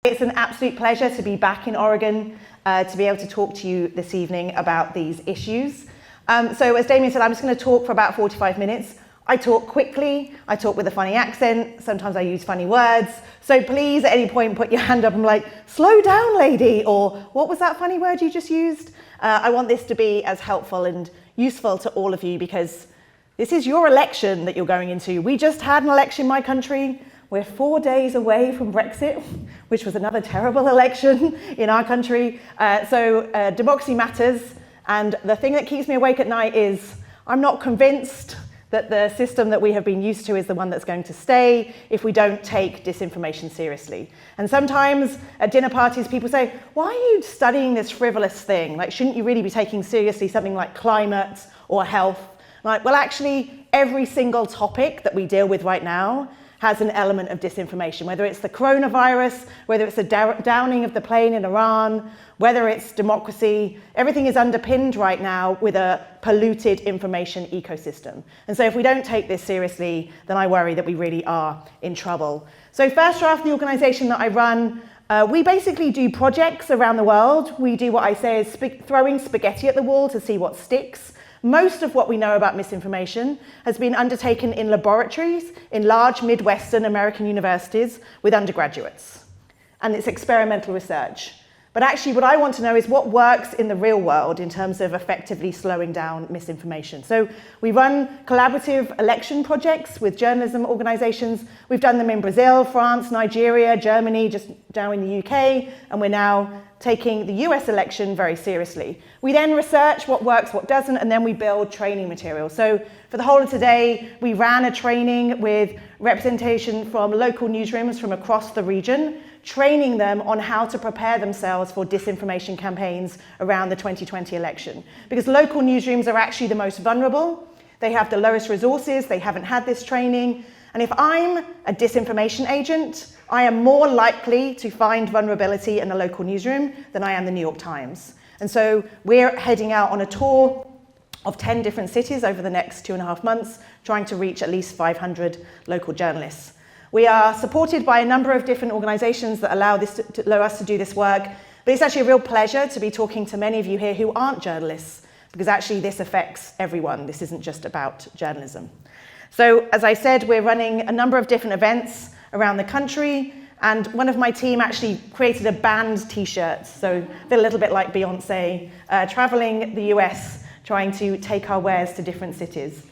It's an absolute pleasure to be back in Oregon to be able to talk to you this evening about these issues. So as Damien said, I'm just going to talk for about 45 minutes. I talk quickly, I talk with a funny accent, sometimes I use funny words. So please at any point put your hand up and be like, slow down lady, or what was that funny word you just used? I want this to be as helpful and useful to all of you because this is your election that you're going into. We just had an election in my country. We're 4 days away from Brexit, which was another terrible election in our country. So democracy matters. And the thing that keeps me awake at night is I'm not convinced that the system that we have been used to is the one that's going to stay if we don't take disinformation seriously. And sometimes at dinner parties, people say, why are you studying this frivolous thing? Like, shouldn't you really be taking seriously something like climate or health? Like, well, actually, every single topic that we deal with right now has an element of disinformation, whether it's the coronavirus, whether it's the downing of the plane in Iran, whether it's democracy, everything is underpinned right now with a polluted information ecosystem. And so if we don't take this seriously, then I worry that we really are in trouble. So First Draft, the organization that I run, we basically do projects around the world. We do what I say is throwing spaghetti at the wall to see what sticks. Most of what we know about misinformation has been undertaken in laboratories in large Midwestern American universities with undergraduates. And it's experimental research. But actually what I want to know is what works in the real world in terms of effectively slowing down misinformation. So we run collaborative election projects with journalism organizations. We've done them in Brazil, France, Nigeria, Germany, just now in the UK, and we're now taking the US election very seriously. We then research what works, what doesn't, and then we build training material. So for the whole of today, we ran a training with representation from local newsrooms from across the region, training them on how to prepare themselves for disinformation campaigns around the 2020 election. Because local newsrooms are actually the most vulnerable. They have the lowest resources, they haven't had this training. And if I'm a disinformation agent, I am more likely to find vulnerability in the local newsroom than I am the New York Times. And so we're heading out on a tour of 10 different cities over the next 2.5 months, trying to reach at least 500 local journalists. We are supported by a number of different organizations that allow us to do this work, but it's actually a real pleasure to be talking to many of you here who aren't journalists, because actually this affects everyone. This isn't just about journalism. So as I said, we're running a number of different events around the country, and one of my team actually created a band t-shirt, so a little bit like Beyonce, traveling the US, trying to take our wares to different cities.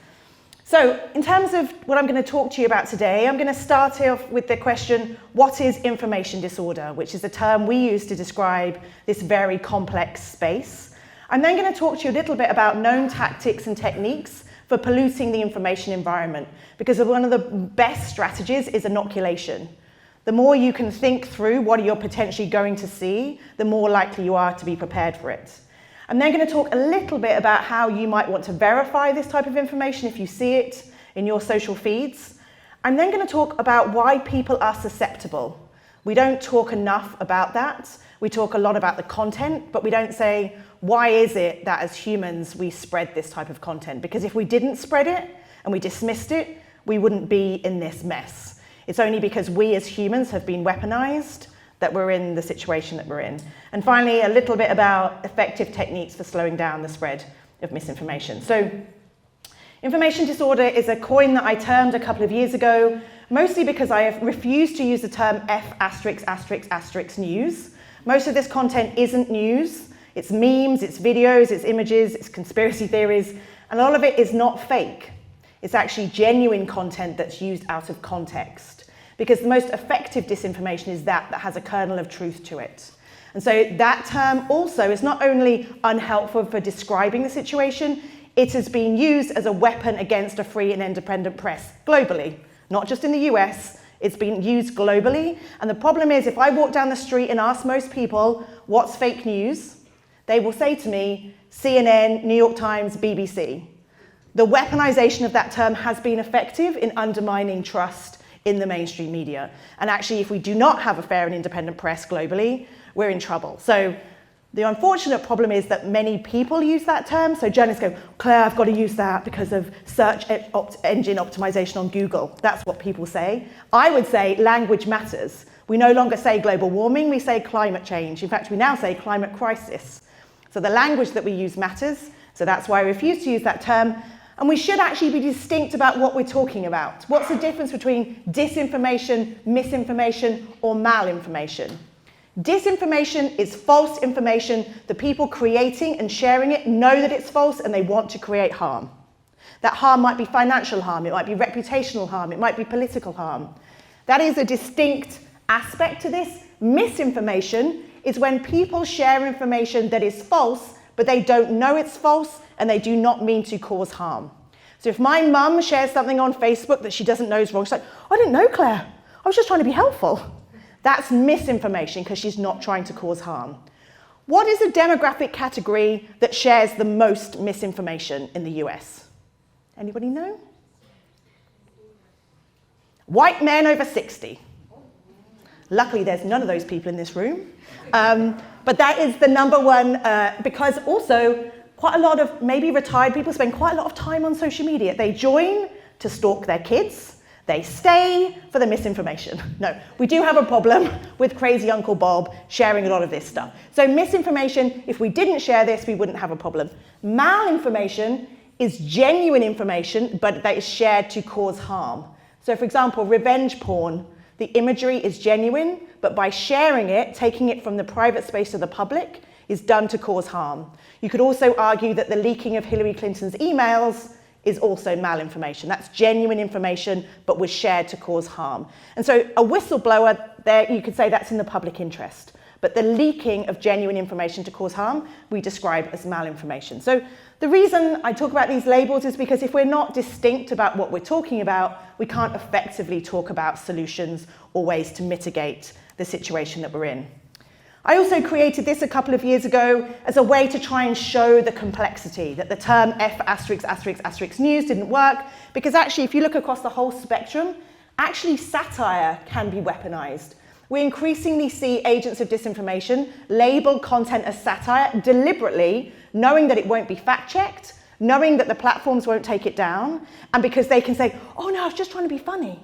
So in terms of what I'm going to talk to you about today, I'm going to start off with the question, what is information disorder, which is a term we use to describe this very complex space. I'm then going to talk to you a little bit about known tactics and techniques for polluting the information environment, because one of the best strategies is inoculation. The more you can think through what you're potentially going to see, the more likely you are to be prepared for it. I'm then going to talk a little bit about how you might want to verify this type of information if you see it in your social feeds. I'm then going to talk about why people are susceptible. We don't talk enough about that. We talk a lot about the content, but we don't say, why is it that as humans we spread this type of content? Because if we didn't spread it and we dismissed it, we wouldn't be in this mess. It's only because we as humans have been weaponized that we're in the situation that we're in. And finally, a little bit about effective techniques for slowing down the spread of misinformation. So, information disorder is a coin that I termed a couple of years ago, mostly because I have refused to use the term F*** news. Most of this content isn't news. It's memes, it's videos, it's images, it's conspiracy theories, and all of it is not fake. It's actually genuine content that's used out of context. Because the most effective disinformation is that has a kernel of truth to it. And so that term also is not only unhelpful for describing the situation, it has been used as a weapon against a free and independent press globally, not just in the US, it's been used globally. And the problem is, if I walk down the street and ask most people, what's fake news? They will say to me, CNN, New York Times, BBC. The weaponization of that term has been effective in undermining trust in the mainstream media. And actually, if we do not have a fair and independent press globally, we're in trouble. So the unfortunate problem is that many people use that term. So journalists go, Claire, I've got to use that because of search engine optimization on Google. That's what people say. I would say language matters. We no longer say global warming, we say climate change. In fact, we now say climate crisis. So the language that we use matters, so that's why I refuse to use that term. And we should actually be distinct about what we're talking about. What's the difference between disinformation, misinformation, or malinformation? Disinformation is false information. The people creating and sharing it know that it's false and they want to create harm. That harm might be financial harm, it might be reputational harm, it might be political harm. That is a distinct aspect to this. Misinformation is when people share information that is false, but they don't know it's false and they do not mean to cause harm. So if my mum shares something on Facebook that she doesn't know is wrong, she's like, I didn't know, Claire. I was just trying to be helpful. That's misinformation because she's not trying to cause harm. What is the demographic category that shares the most misinformation in the US? Anybody know? White men over 60. Luckily, there's none of those people in this room. But that is the number one, because also quite a lot of maybe retired people spend quite a lot of time on social media. They join to stalk their kids. They stay for the misinformation. No, we do have a problem with crazy Uncle Bob sharing a lot of this stuff. So misinformation, if we didn't share this, we wouldn't have a problem. Malinformation is genuine information, but that is shared to cause harm. So for example, revenge porn, the imagery is genuine, but by sharing it, taking it from the private space to the public, is done to cause harm. You could also argue that the leaking of Hillary Clinton's emails is also malinformation. That's genuine information, but was shared to cause harm. And so a whistleblower, there you could say that's in the public interest. But the leaking of genuine information to cause harm, we describe as malinformation. So the reason I talk about these labels is because if we're not distinct about what we're talking about, we can't effectively talk about solutions or ways to mitigate the situation that we're in. I also created this a couple of years ago as a way to try and show the complexity, that the term F*** news didn't work, because actually if you look across the whole spectrum, actually satire can be weaponized. We increasingly see agents of disinformation label content as satire deliberately, knowing that it won't be fact-checked, knowing that the platforms won't take it down, and because they can say, oh no, I was just trying to be funny.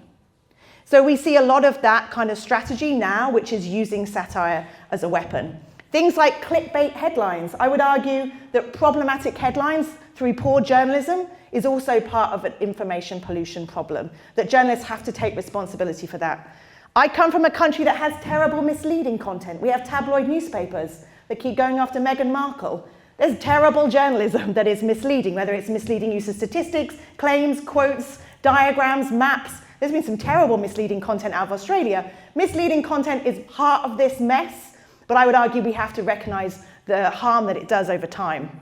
So we see a lot of that kind of strategy now, which is using satire as a weapon. Things like clickbait headlines. I would argue that problematic headlines through poor journalism is also part of an information pollution problem, that journalists have to take responsibility for that. I come from a country that has terrible misleading content. We have tabloid newspapers that keep going after Meghan Markle. There's terrible journalism that is misleading, whether it's misleading use of statistics, claims, quotes, diagrams, maps. There's been some terrible misleading content out of Australia. Misleading content is part of this mess, but I would argue we have to recognize the harm that it does over time.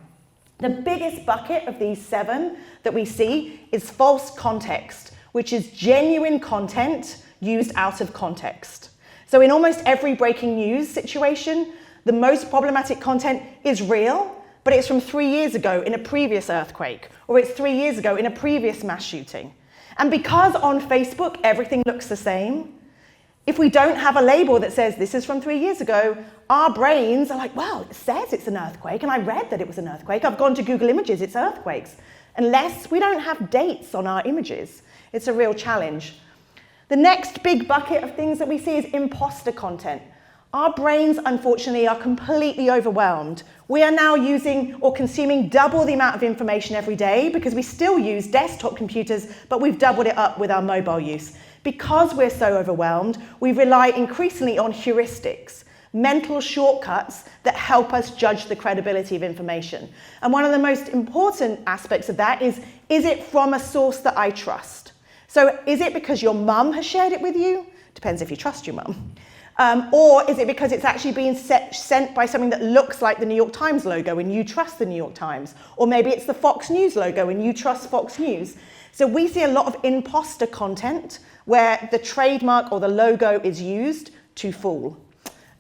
The biggest bucket of these 7 that we see is false context, which is genuine content used out of context. So in almost every breaking news situation, the most problematic content is real, but it's from 3 years ago in a previous earthquake, or it's 3 years ago in a previous mass shooting. And because on Facebook everything looks the same, if we don't have a label that says this is from 3 years ago, our brains are like, well, it says it's an earthquake, and I read that it was an earthquake. I've gone to Google Images, it's earthquakes. Unless we don't have dates on our images, it's a real challenge. The next big bucket of things that we see is imposter content. Our brains, unfortunately, are completely overwhelmed. We are now using or consuming double the amount of information every day because we still use desktop computers, but we've doubled it up with our mobile use. Because we're so overwhelmed, we rely increasingly on heuristics, mental shortcuts that help us judge the credibility of information. And one of the most important aspects of that is it from a source that I trust? So is it because your mum has shared it with you? Depends if you trust your mum. Or is it because it's actually being sent by something that looks like the New York Times logo and you trust the New York Times? Or maybe it's the Fox News logo and you trust Fox News. So we see a lot of imposter content where the trademark or the logo is used to fool.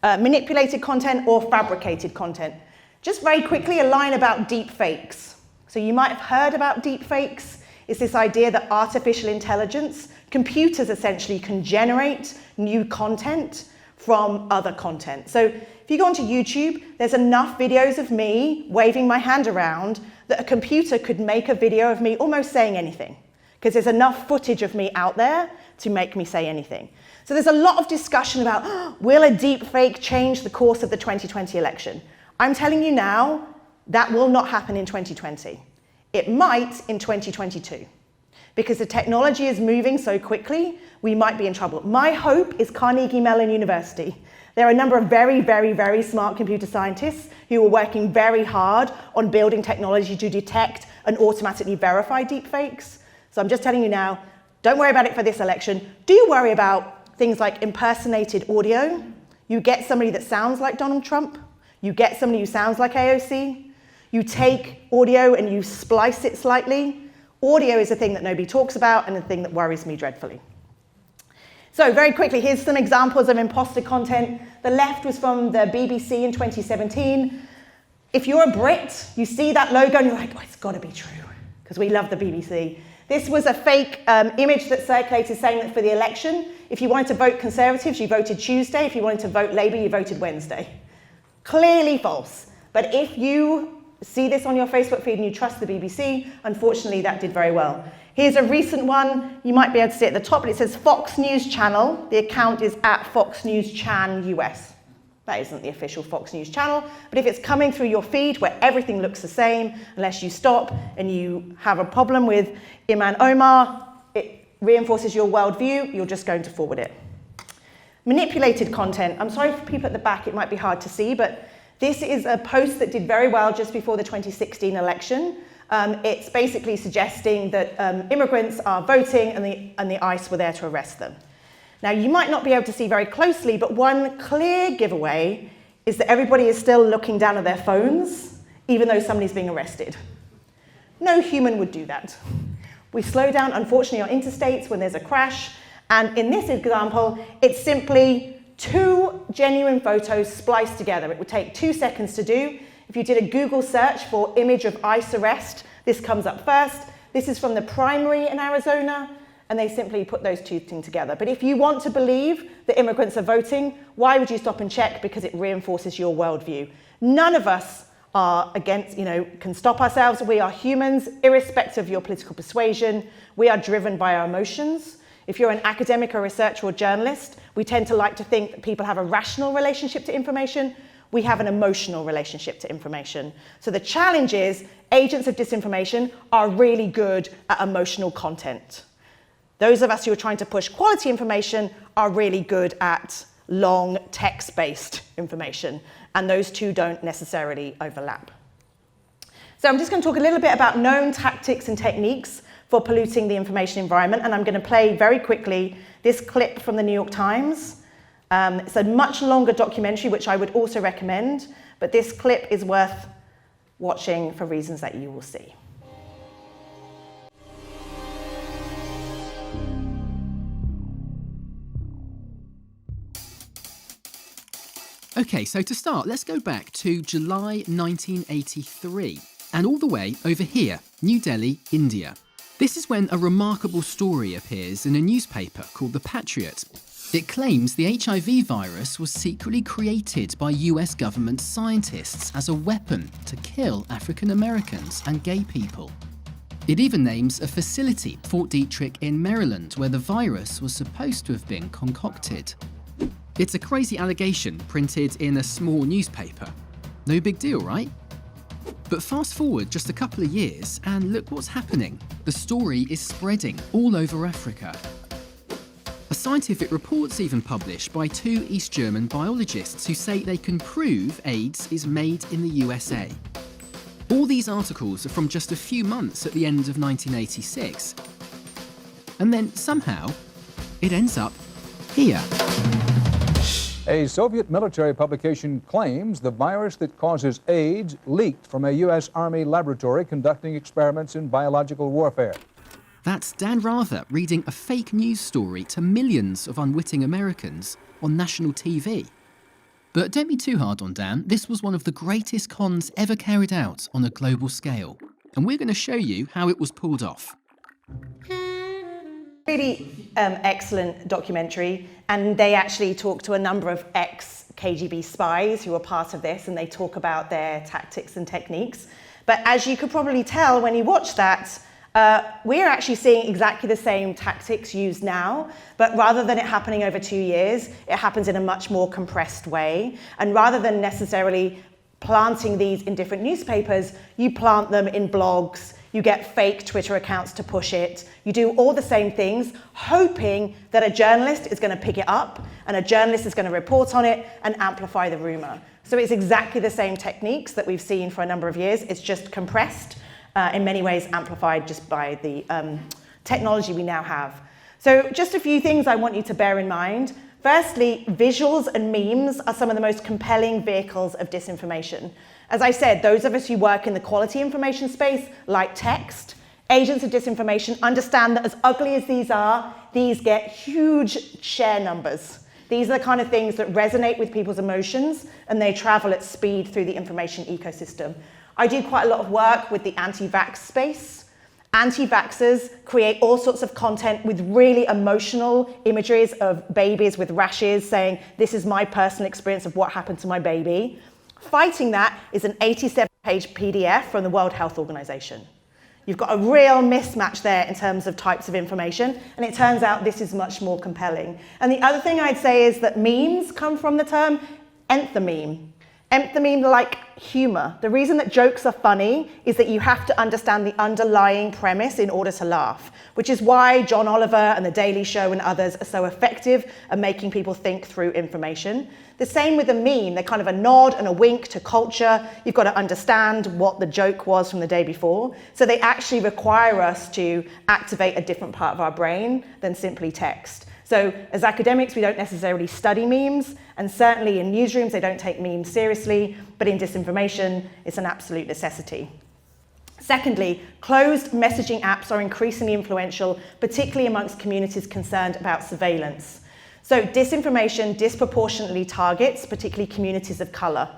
Manipulated content or fabricated content. Just very quickly, a line about deep fakes. So you might have heard about deep fakes. It's this idea that artificial intelligence, computers essentially can generate new content from other content. So if you go onto YouTube, there's enough videos of me waving my hand around that a computer could make a video of me almost saying anything, because there's enough footage of me out there to make me say anything. So there's a lot of discussion about, will a deep fake change the course of the 2020 election? I'm telling you now, that will not happen in 2020. It might in 2022. Because the technology is moving so quickly, we might be in trouble. My hope is Carnegie Mellon University. There are a number of very, very, very smart computer scientists who are working very hard on building technology to detect and automatically verify deepfakes. So I'm just telling you now, don't worry about it for this election. Do worry about things like impersonated audio. You get somebody that sounds like Donald Trump. You get somebody who sounds like AOC. You take audio and you splice it slightly. Audio is a thing that nobody talks about and a thing that worries me dreadfully. So very quickly, here's some examples of imposter content. The left was from the BBC in 2017. If you're a Brit, you see that logo and you're like, oh, it's got to be true, because we love the BBC. This was a fake image that circulated saying that for the election, if you wanted to vote Conservatives, you voted Tuesday. If you wanted to vote Labour, you voted Wednesday. Clearly false. But if you see this on your Facebook feed and you trust the BBC, unfortunately that did very well. Here's a recent one. You might be able to see it at the top, but it says Fox News Channel. The account is at Fox News Chan US. That isn't the official Fox News channel, but if it's coming through your feed where everything looks the same, unless you stop and you have a problem with Iman Omar, it reinforces your worldview, you're just going to forward it. Manipulated content. I'm sorry for people at the back, it might be hard to see, but this is a post that did very well just before the 2016 election. It's basically suggesting that immigrants are voting and the ICE were there to arrest them. Now, you might not be able to see very closely, but one clear giveaway is that everybody is still looking down at their phones, even though somebody's being arrested. No human would do that. We slow down, unfortunately, on interstates when there's a crash, and in this example, it's simply 2 genuine photos spliced together. It would take 2 seconds to do. If you did a Google search for image of ICE arrest, this comes up first. This is from the primary in Arizona, and they simply put those 2 things together. But if you want to believe that immigrants are voting, why would you stop and check? Because it reinforces your worldview. None of us are against, can stop ourselves. We are humans, irrespective of your political persuasion. We are driven by our emotions. If you're an academic or researcher or journalist, we tend to like to think that people have a rational relationship to information. We have an emotional relationship to information. So the challenge is agents of disinformation are really good at emotional content. Those of us who are trying to push quality information are really good at long text-based information, and those two don't necessarily overlap. So I'm just going to talk a little bit about known tactics and techniques for polluting the information environment, and I'm going to play very quickly this clip from the New York Times. It's a much longer documentary, which I would also recommend, but this clip is worth watching for reasons that you will see. Okay, so to start, let's go back to July 1983 and all the way over here, New Delhi, India. This is when a remarkable story appears in a newspaper called The Patriot. It claims the HIV virus was secretly created by US government scientists as a weapon to kill African Americans and gay people. It even names a facility, Fort Detrick in Maryland, where the virus was supposed to have been concocted. It's a crazy allegation printed in a small newspaper. No big deal, right? But fast forward just a couple of years and look what's happening. The story is spreading all over Africa. A scientific report's even published by 2 East German biologists who say they can prove AIDS is made in the USA. All these articles are from just a few months at the end of 1986. And then somehow, it ends up here. A Soviet military publication claims the virus that causes AIDS leaked from a U.S. Army laboratory conducting experiments in biological warfare. That's Dan Rather reading a fake news story to millions of unwitting Americans on national TV. But don't be too hard on Dan. This was one of the greatest cons ever carried out on a global scale. And we're going to show you how it was pulled off. Really excellent documentary, and they actually talk to a number of ex-KGB spies who were part of this, and they talk about their tactics and techniques. But as you could probably tell when you watch that, We're actually seeing exactly the same tactics used now, but rather than it happening over 2 years, it happens in a much more compressed way. And rather than necessarily planting these in different newspapers, you plant them in blogs, you get fake Twitter accounts to push it, you do all the same things, hoping that a journalist is going to pick it up and a journalist is going to report on it and amplify the rumor. So it's exactly the same techniques that we've seen for a number of years. It's just compressed, in many ways amplified just by the technology we now have. So just a few things I want you to bear in mind. Firstly, visuals and memes are some of the most compelling vehicles of disinformation. As I said, those of us who work in the quality information space like text, agents of disinformation understand that as ugly as these are, these get huge share numbers. These are the kind of things that resonate with people's emotions and they travel at speed through the information ecosystem. I do quite a lot of work with the anti-vax space. Anti-vaxxers create all sorts of content with really emotional imageries of babies with rashes saying, this is my personal experience of what happened to my baby. Fighting that is an 87-page PDF from the World Health Organization. You've got a real mismatch there in terms of types of information, and it turns out this is much more compelling. And the other thing I'd say is that memes come from the term enthymeme. Enthymeme, like humor. The reason that jokes are funny is that you have to understand the underlying premise in order to laugh, which is why John Oliver and The Daily Show and others are so effective at making people think through information. The same with a meme. They're kind of a nod and a wink to culture. You've got to understand what the joke was from the day before. So they actually require us to activate a different part of our brain than simply text. So as academics, we don't necessarily study memes, and certainly in newsrooms, they don't take memes seriously, but in disinformation, it's an absolute necessity. Secondly, closed messaging apps are increasingly influential, particularly amongst communities concerned about surveillance. So disinformation disproportionately targets, particularly communities of color.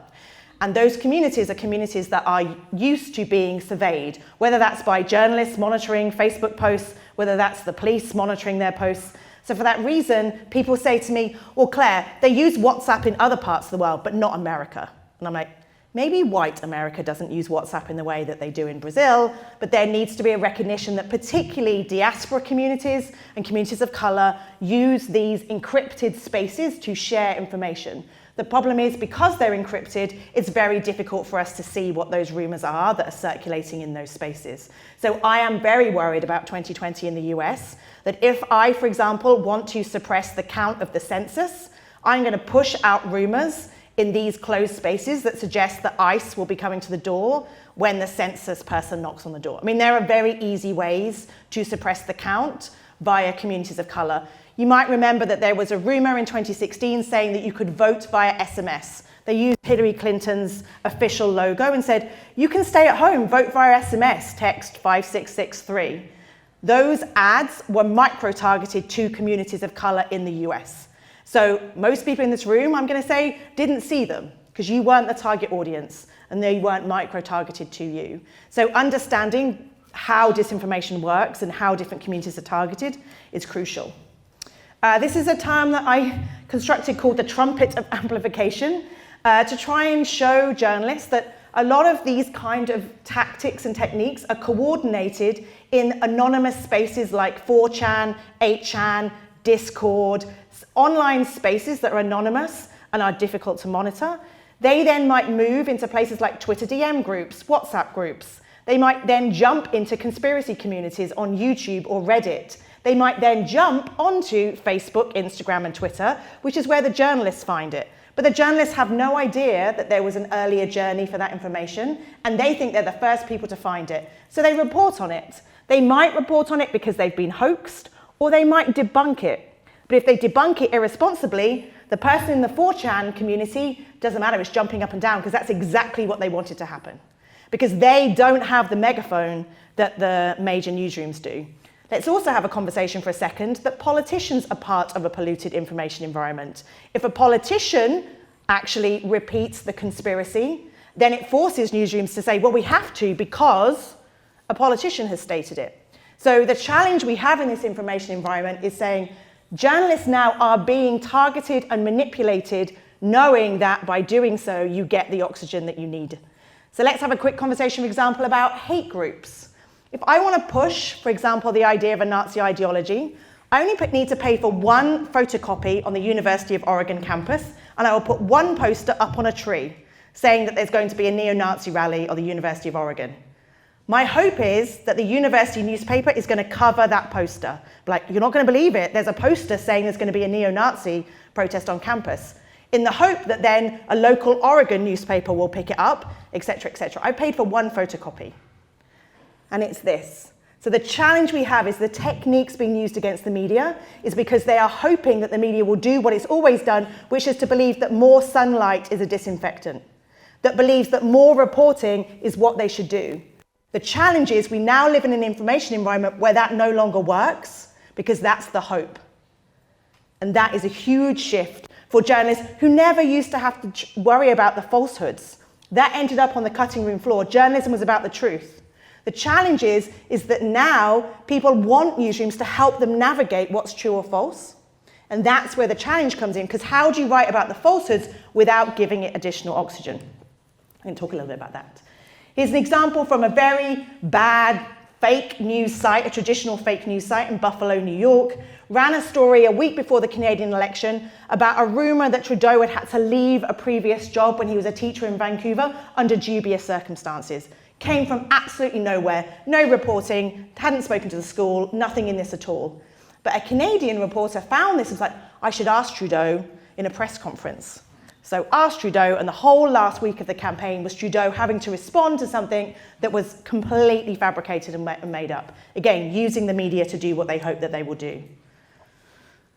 And those communities are communities that are used to being surveyed, whether that's by journalists monitoring Facebook posts, whether that's the police monitoring their posts. So for that reason, people say to me, well, Claire, they use WhatsApp in other parts of the world, but not America. And I'm like, maybe white America doesn't use WhatsApp in the way that they do in Brazil, but there needs to be a recognition that particularly diaspora communities and communities of color use these encrypted spaces to share information. The problem is, because they're encrypted, it's very difficult for us to see what those rumors are that are circulating in those spaces. So I am very worried about 2020 in the US, that if I, for example, want to suppress the count of the census, I'm going to push out rumors in these closed spaces that suggest that ICE will be coming to the door when the census person knocks on the door. I mean, there are very easy ways to suppress the count via communities of color. You might remember that there was a rumor in 2016 saying that you could vote via SMS. They used Hillary Clinton's official logo and said, you can stay at home, vote via SMS, text 5663. Those ads were micro-targeted to communities of color in the US. So most people in this room, I'm going to say, didn't see them because you weren't the target audience and they weren't micro-targeted to you. So understanding how disinformation works and how different communities are targeted is crucial. This is a term that I constructed called the trumpet of amplification to try and show journalists that a lot of these kind of tactics and techniques are coordinated in anonymous spaces like 4chan, 8chan, Discord, online spaces that are anonymous and are difficult to monitor. They then might move into places like Twitter DM groups, WhatsApp groups. They might then jump into conspiracy communities on YouTube or Reddit. They might then jump onto Facebook, Instagram, and Twitter, which is where the journalists find it. But the journalists have no idea that there was an earlier journey for that information, and they think they're the first people to find it. So they report on it. They might report on it because they've been hoaxed, or they might debunk it. But if they debunk it irresponsibly, the person in the 4chan community, doesn't matter, it's jumping up and down, because that's exactly what they wanted to happen. Because they don't have the megaphone that the major newsrooms do. Let's also have a conversation for a second that politicians are part of a polluted information environment. If a politician actually repeats the conspiracy, then it forces newsrooms to say, well, we have to because a politician has stated it. So the challenge we have in this information environment is saying journalists now are being targeted and manipulated, knowing that by doing so, you get the oxygen that you need. So let's have a quick conversation, for example, about hate groups. If I want to push, for example, the idea of a Nazi ideology, I only need to pay for one photocopy on the University of Oregon campus, and I will put one poster up on a tree saying that there's going to be a neo-Nazi rally at the University of Oregon. My hope is that the university newspaper is going to cover that poster. Like, you're not going to believe it, there's a poster saying there's going to be a neo-Nazi protest on campus, in the hope that then a local Oregon newspaper will pick it up, etc., etc. I paid for one photocopy, and it's this. So the challenge we have is the techniques being used against the media is because they are hoping that the media will do what it's always done, which is to believe that more sunlight is a disinfectant, that believes that more reporting is what they should do. The challenge is we now live in an information environment where that no longer works because that's the hope. And that is a huge shift for journalists who never used to have to worry about the falsehoods. That ended up on the cutting room floor. Journalism was about the truth. The challenge is that now people want newsrooms to help them navigate what's true or false. And that's where the challenge comes in, because how do you write about the falsehoods without giving it additional oxygen? I'm going to talk a little bit about that. Here's an example from a very bad fake news site, a traditional fake news site in Buffalo, New York, ran a story a week before the Canadian election about a rumor that Trudeau had to leave a previous job when he was a teacher in Vancouver under dubious circumstances. Came from absolutely nowhere, no reporting, hadn't spoken to the school, nothing in this at all. But a Canadian reporter found this and was like, I should ask Trudeau in a press conference. So asked Trudeau, and the whole last week of the campaign was Trudeau having to respond to something that was completely fabricated and made up. Again, using the media to do what they hope that they will do.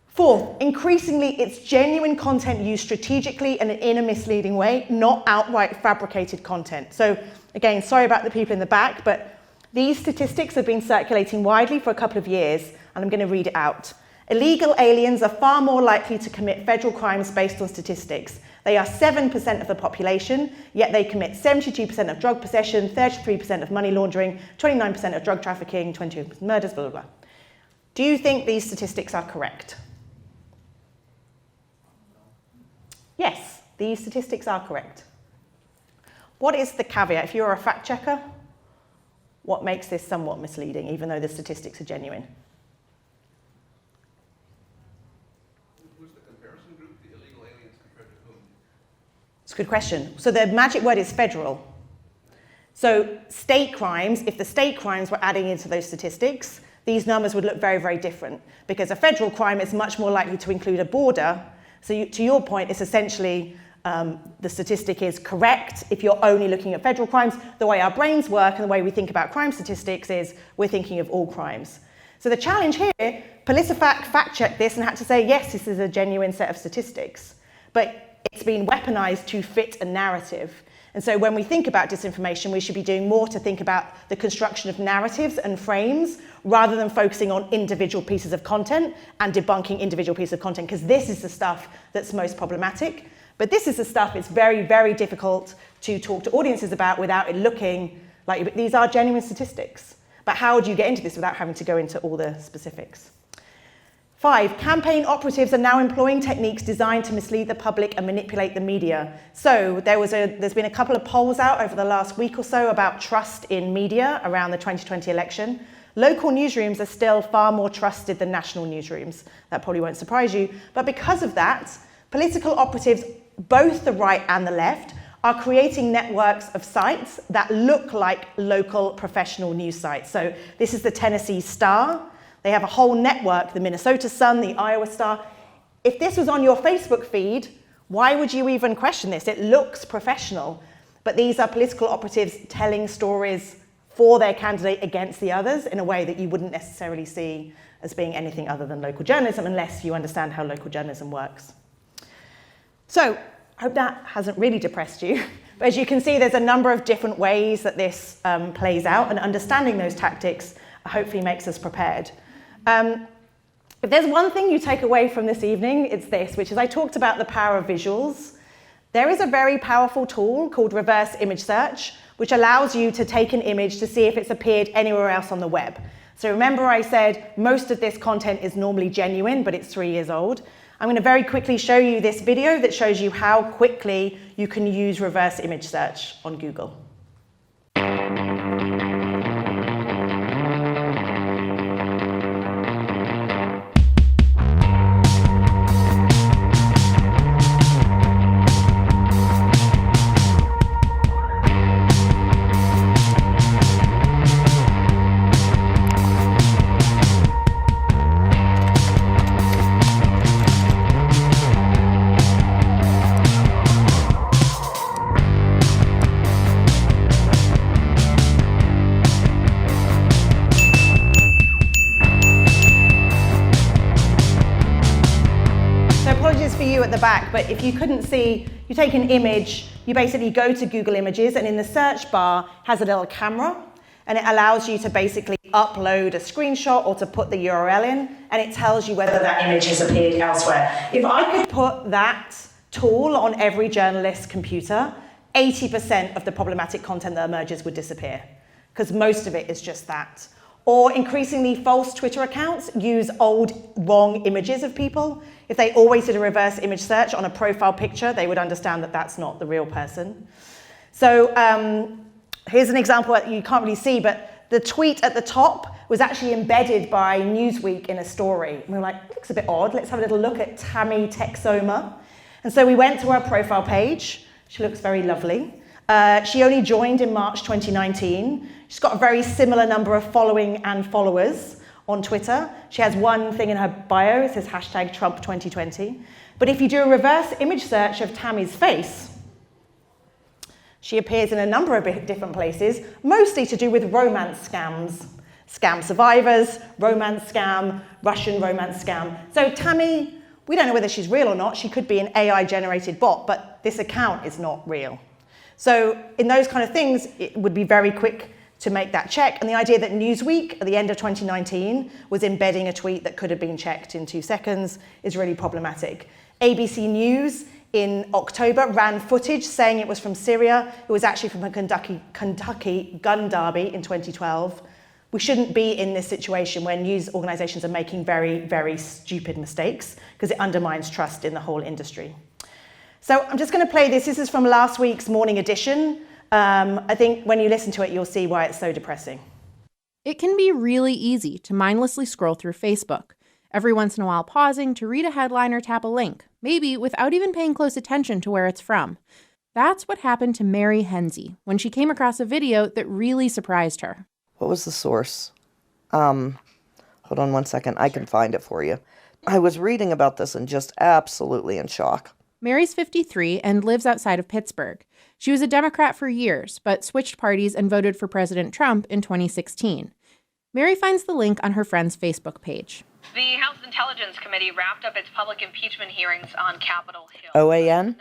Fourth, increasingly it's genuine content used strategically and in a misleading way, not outright fabricated content. So again, sorry about the people in the back, but these statistics have been circulating widely for a couple of years, and I'm going to read it out. Illegal aliens are far more likely to commit federal crimes based on statistics. They are 7% of the population, yet they commit 72% of drug possession, 33% of money laundering, 29% of drug trafficking, 22% murders, blah, blah, blah. Do you think these statistics are correct? Yes, these statistics are correct. What is the caveat? If you're a fact checker, what makes this somewhat misleading, even though the statistics are genuine? It's a good question. So the magic word is federal. So state crimes, if the state crimes were adding into those statistics, these numbers would look very, very different, because a federal crime is much more likely to include a border. So to your point, it's essentially the statistic is correct if you're only looking at federal crimes. The way our brains work and the way we think about crime statistics is we're thinking of all crimes. So the challenge here, PolitiFact fact-checked this and had to say, yes, this is a genuine set of statistics. But it's been weaponized to fit a narrative. And so when we think about disinformation, we should be doing more to think about the construction of narratives and frames rather than focusing on individual pieces of content and debunking individual pieces of content, because this is the stuff that's most problematic. But this is the stuff it's very, very difficult to talk to audiences about without it looking like these are genuine statistics. But how do you get into this without having to go into all the specifics? 5, campaign operatives are now employing techniques designed to mislead the public and manipulate the media. So there's been a couple of polls out over the last week or so about trust in media around the 2020 election. Local newsrooms are still far more trusted than national newsrooms. That probably won't surprise you. But because of that, political operatives, both the right and the left, are creating networks of sites that look like local professional news sites. So this is the Tennessee Star. They have a whole network, the Minnesota Sun, the Iowa Star. If this was on your Facebook feed, why would you even question this? It looks professional. But these are political operatives telling stories for their candidate against the others in a way that you wouldn't necessarily see as being anything other than local journalism unless you understand how local journalism works. So I hope that hasn't really depressed you. But as you can see, there's a number of different ways that this plays out, and understanding those tactics hopefully makes us prepared. If there's one thing you take away from this evening, it's this, which is I talked about the power of visuals. There is a very powerful tool called reverse image search, which allows you to take an image to see if it's appeared anywhere else on the web. So remember I said most of this content is normally genuine, but it's 3 years old. I'm going to very quickly show you this video that shows you how quickly you can use reverse image search on Google. at the back, but if you couldn't see, you take an image, you basically go to Google Images, and in the search bar has a little camera, and it allows you to basically upload a screenshot or to put the URL in, and it tells you whether that image has appeared elsewhere. If I could put that tool on every journalist's computer, 80% of the problematic content that emerges would disappear, because most of it is just that. Or increasingly, false Twitter accounts use old, wrong images of people. If they always did a reverse image search on a profile picture, they would understand that that's not the real person. So here's an example that you can't really see, but the tweet at the top was actually embedded by Newsweek in a story. And we were like, it looks a bit odd. Let's have a little look at Tammy Texoma. And so we went to her profile page. She looks very lovely. She only joined in March 2019. She's got a very similar number of following and followers on Twitter. She has one thing in her bio, it says hashtag Trump 2020. But if you do a reverse image search of Tammy's face, she appears in a number of different places, mostly to do with romance scams. Scam survivors, romance scam, Russian romance scam. So Tammy, we don't know whether she's real or not. She could be an AI-generated bot, but this account is not real. So in those kind of things, it would be very quick to make that check. And the idea that Newsweek at the end of 2019 was embedding a tweet that could have been checked in 2 seconds is really problematic. ABC News in October ran footage saying it was from Syria. It was actually from a Kentucky gun derby in 2012. We shouldn't be in this situation where news organizations are making very, very stupid mistakes, because it undermines trust in the whole industry. So I'm just going to play this. This is from last week's morning edition. I think when you listen to it, you'll see why it's so depressing. It can be really easy to mindlessly scroll through Facebook, every once in a while pausing to read a headline or tap a link, maybe without even paying close attention to where it's from. That's what happened to Mary Hensey when she came across a video that really surprised her. What was the source? Hold on one second. I can find it for you. I was reading about this and just absolutely in shock. Mary's 53 and lives outside of Pittsburgh. She was a Democrat for years, but switched parties and voted for President Trump in 2016. Mary finds the link on her friend's Facebook page. The House Intelligence Committee wrapped up its public impeachment hearings on Capitol Hill. OAN?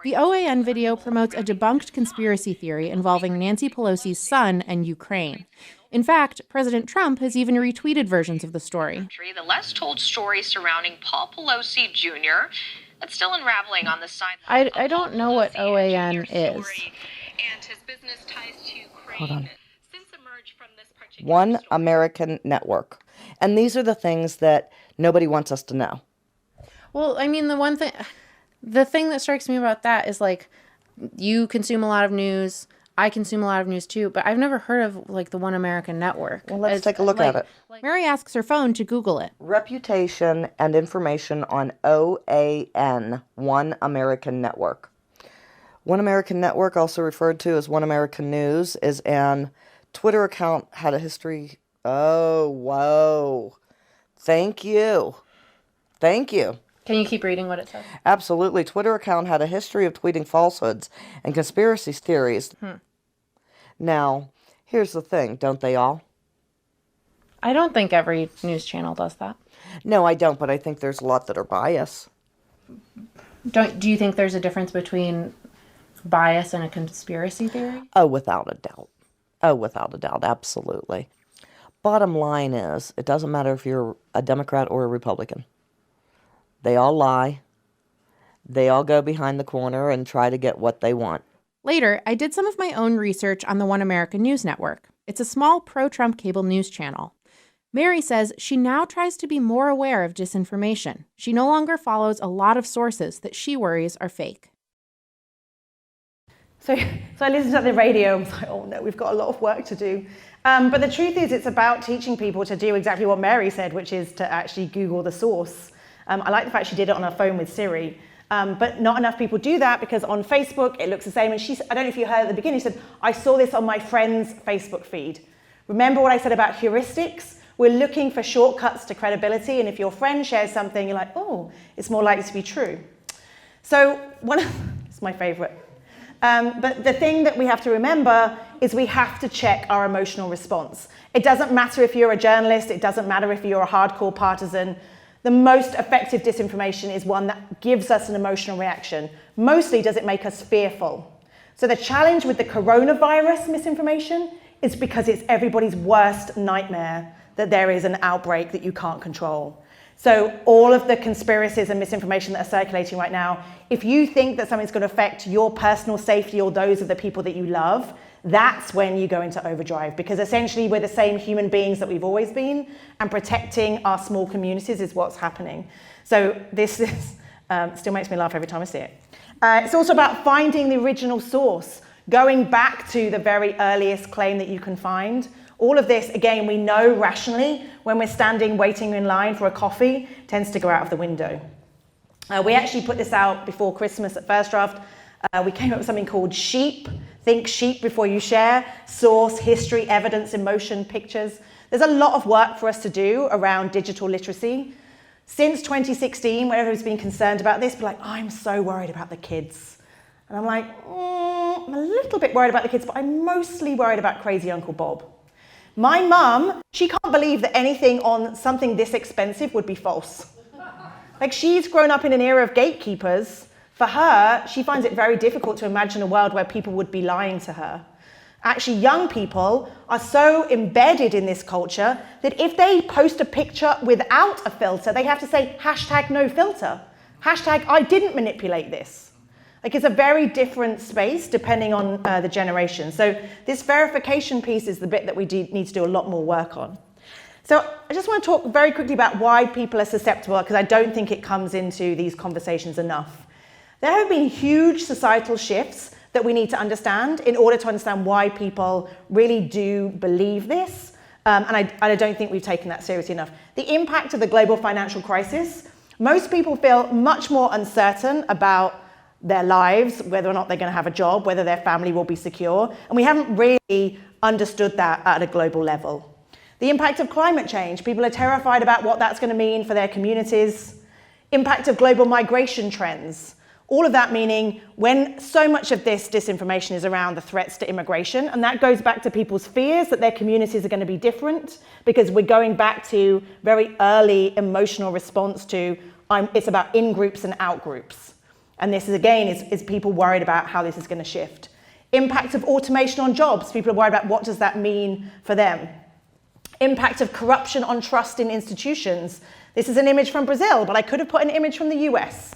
The OAN video promotes a debunked conspiracy theory involving Nancy Pelosi's son and Ukraine. In fact, President Trump has even retweeted versions of the story. The less told story surrounding Paul Pelosi Jr., that's still unraveling on the sideline. I don't know what OAN is. Hold on. One American Network. And these are the things that nobody wants us to know. Well, I mean, the thing that strikes me about that is, like, you consume a lot of news, I consume a lot of news too, but I've never heard of, like, the One American Network. Well, let's take a look at it. Mary asks her phone to Google it. Reputation and information on OAN, One American Network. One American Network, also referred to as One American News, is an Twitter account had a history. Oh, whoa. Thank you. Thank you. Can you keep reading what it says? Absolutely. Twitter account had a history of tweeting falsehoods and conspiracy theories. Now, here's the thing. Don't they all? I don't think every news channel does that. No, I don't, but I think there's a lot that are biased. Do you think there's a difference between bias and a conspiracy theory? Oh, without a doubt. Oh, without a doubt. Absolutely. Bottom line is, it doesn't matter if you're a Democrat or a Republican. They all lie. They all go behind the corner and try to get what they want. Later, I did some of my own research on the One American News Network. It's a small pro-Trump cable news channel. Mary says she now tries to be more aware of disinformation. She no longer follows a lot of sources that she worries are fake. So I listened to the radio and was like, oh no, we've got a lot of work to do. But the truth is, it's about teaching people to do exactly what Mary said, which is to actually Google the source. I like the fact she did it on her phone with Siri. But not enough people do that, because on Facebook it looks the same. And I don't know if you heard at the beginning, she said, I saw this on my friend's Facebook feed. Remember what I said about heuristics? We're looking for shortcuts to credibility, and if your friend shares something, you're like, oh, it's more likely to be true. So it's my favorite. But the thing that we have to remember is we have to check our emotional response. It doesn't matter if you're a journalist, it doesn't matter if you're a hardcore partisan. The most effective disinformation is one that gives us an emotional reaction. Mostly does it make us fearful. So the challenge with the coronavirus misinformation is because it's everybody's worst nightmare that there is an outbreak that you can't control. So all of the conspiracies and misinformation that are circulating right now, if you think that something's going to affect your personal safety or those of the people that you love, that's when you go into overdrive, because essentially we're the same human beings that we've always been, and protecting our small communities is what's happening. So this is, still makes me laugh every time I see it. It's also about finding the original source, going back to the very earliest claim that you can find. All of this, again, we know rationally when we're standing waiting in line for a coffee, tends to go out of the window. We actually put this out before Christmas at First Draft. We came up with something called SHEEP. Think sheep before you share. Source, history, evidence, emotion, pictures. There's a lot of work for us to do around digital literacy. Since 2016, when everyone's been concerned about this, but like, I'm so worried about the kids. And I'm like, I'm a little bit worried about the kids, but I'm mostly worried about crazy Uncle Bob. My mum, she can't believe that anything on something this expensive would be false. Like, she's grown up in an era of gatekeepers. For her, she finds it very difficult to imagine a world where people would be lying to her. Actually, young people are so embedded in this culture that if they post a picture without a filter, they have to say #NoFilter, #I didn't manipulate this. Like, it's a very different space depending on the generation. So this verification piece is the bit that we need to do a lot more work on. So I just want to talk very quickly about why people are susceptible, because I don't think it comes into these conversations enough. There have been huge societal shifts that we need to understand in order to understand why people really do believe this. And I don't think we've taken that seriously enough. The impact of the global financial crisis, most people feel much more uncertain about their lives, whether or not they're going to have a job, whether their family will be secure. And we haven't really understood that at a global level. The impact of climate change, people are terrified about what that's going to mean for their communities. Impact of global migration trends. All of that meaning when so much of this disinformation is around the threats to immigration, and that goes back to people's fears that their communities are going to be different, because we're going back to very early emotional response to it's about in-groups and out-groups. And this is, again, is people worried about how this is going to shift. Impact of automation on jobs. People are worried about what does that mean for them. Impact of corruption on trust in institutions. This is an image from Brazil, but I could have put an image from the US.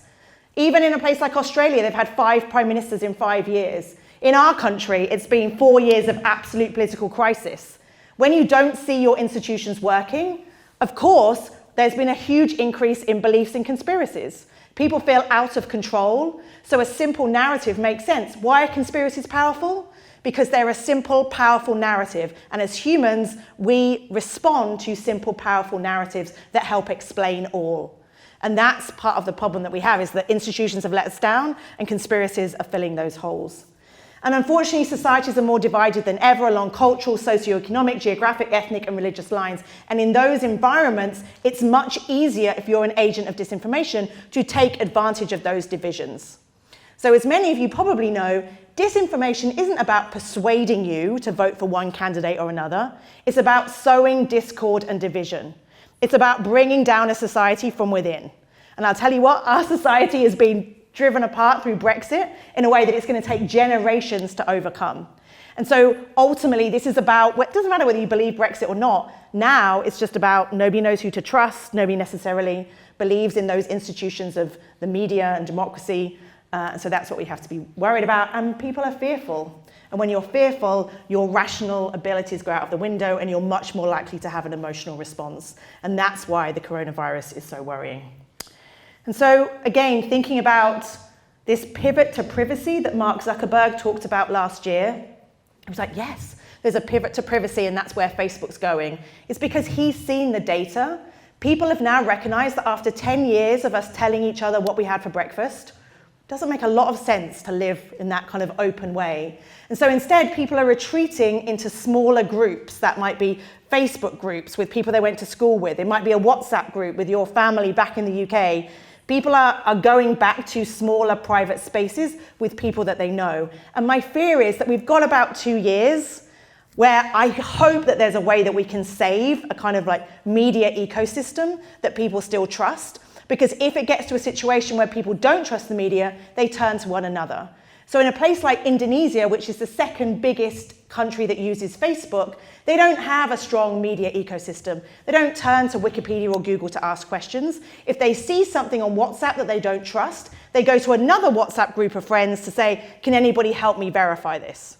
Even in a place like Australia, they've had 5 prime ministers in 5 years. In our country, it's been 4 years of absolute political crisis. When you don't see your institutions working, of course, there's been a huge increase in beliefs in conspiracies. People feel out of control, so a simple narrative makes sense. Why are conspiracies powerful? Because they're a simple, powerful narrative. And as humans, we respond to simple, powerful narratives that help explain all. And that's part of the problem that we have, is that institutions have let us down and conspiracies are filling those holes. And unfortunately, societies are more divided than ever along cultural, socioeconomic, geographic, ethnic, and religious lines. And in those environments, it's much easier, if you're an agent of disinformation, to take advantage of those divisions. So as many of you probably know, disinformation isn't about persuading you to vote for one candidate or another. It's about sowing discord and division. It's about bringing down a society from within. And I'll tell you what, our society has been driven apart through Brexit in a way that it's going to take generations to overcome. And so ultimately, this is about, it doesn't matter whether you believe Brexit or not. Now it's just about nobody knows who to trust. Nobody necessarily believes in those institutions of the media and democracy. So that's what we have to be worried about. And people are fearful. And when you're fearful, your rational abilities go out of the window and you're much more likely to have an emotional response. And that's why the coronavirus is so worrying. And so, again, thinking about this pivot to privacy that Mark Zuckerberg talked about last year, I was like, yes, there's a pivot to privacy and that's where Facebook's going. It's because he's seen the data. People have now recognized that after 10 years of us telling each other what we had for breakfast, it doesn't make a lot of sense to live in that kind of open way. And so instead, people are retreating into smaller groups. That might be Facebook groups with people they went to school with. It might be a WhatsApp group with your family back in the UK. People are going back to smaller private spaces with people that they know. And my fear is that we've got about 2 years. where I hope that there's a way that we can save a kind of like media ecosystem that people still trust. Because if it gets to a situation where people don't trust the media, they turn to one another. So in a place like Indonesia, which is the second biggest country that uses Facebook, they don't have a strong media ecosystem. They don't turn to Wikipedia or Google to ask questions. If they see something on WhatsApp that they don't trust, they go to another WhatsApp group of friends to say, can anybody help me verify this?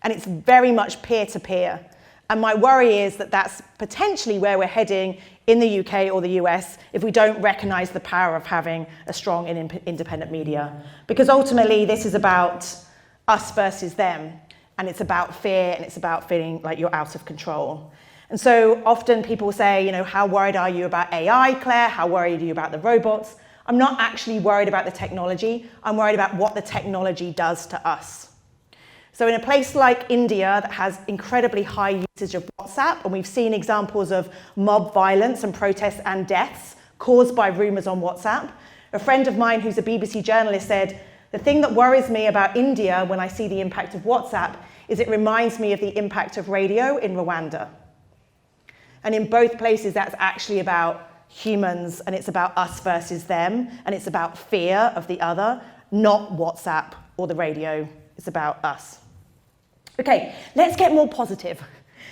And it's very much peer-to-peer. And my worry is that that's potentially where we're heading in the UK or the US if we don't recognize the power of having a strong and independent media. Because ultimately, this is about us versus them. And it's about fear, and it's about feeling like you're out of control. And so often people say, you know, how worried are you about AI, Claire? How worried are you about the robots? I'm not actually worried about the technology. I'm worried about what the technology does to us. So in a place like India that has incredibly high usage of WhatsApp, and we've seen examples of mob violence and protests and deaths caused by rumors on WhatsApp, a friend of mine who's a BBC journalist said, the thing that worries me about India when I see the impact of WhatsApp is it reminds me of the impact of radio in Rwanda. And in both places, that's actually about humans, and it's about us versus them, and it's about fear of the other, not WhatsApp or the radio. It's about us. Okay, let's get more positive.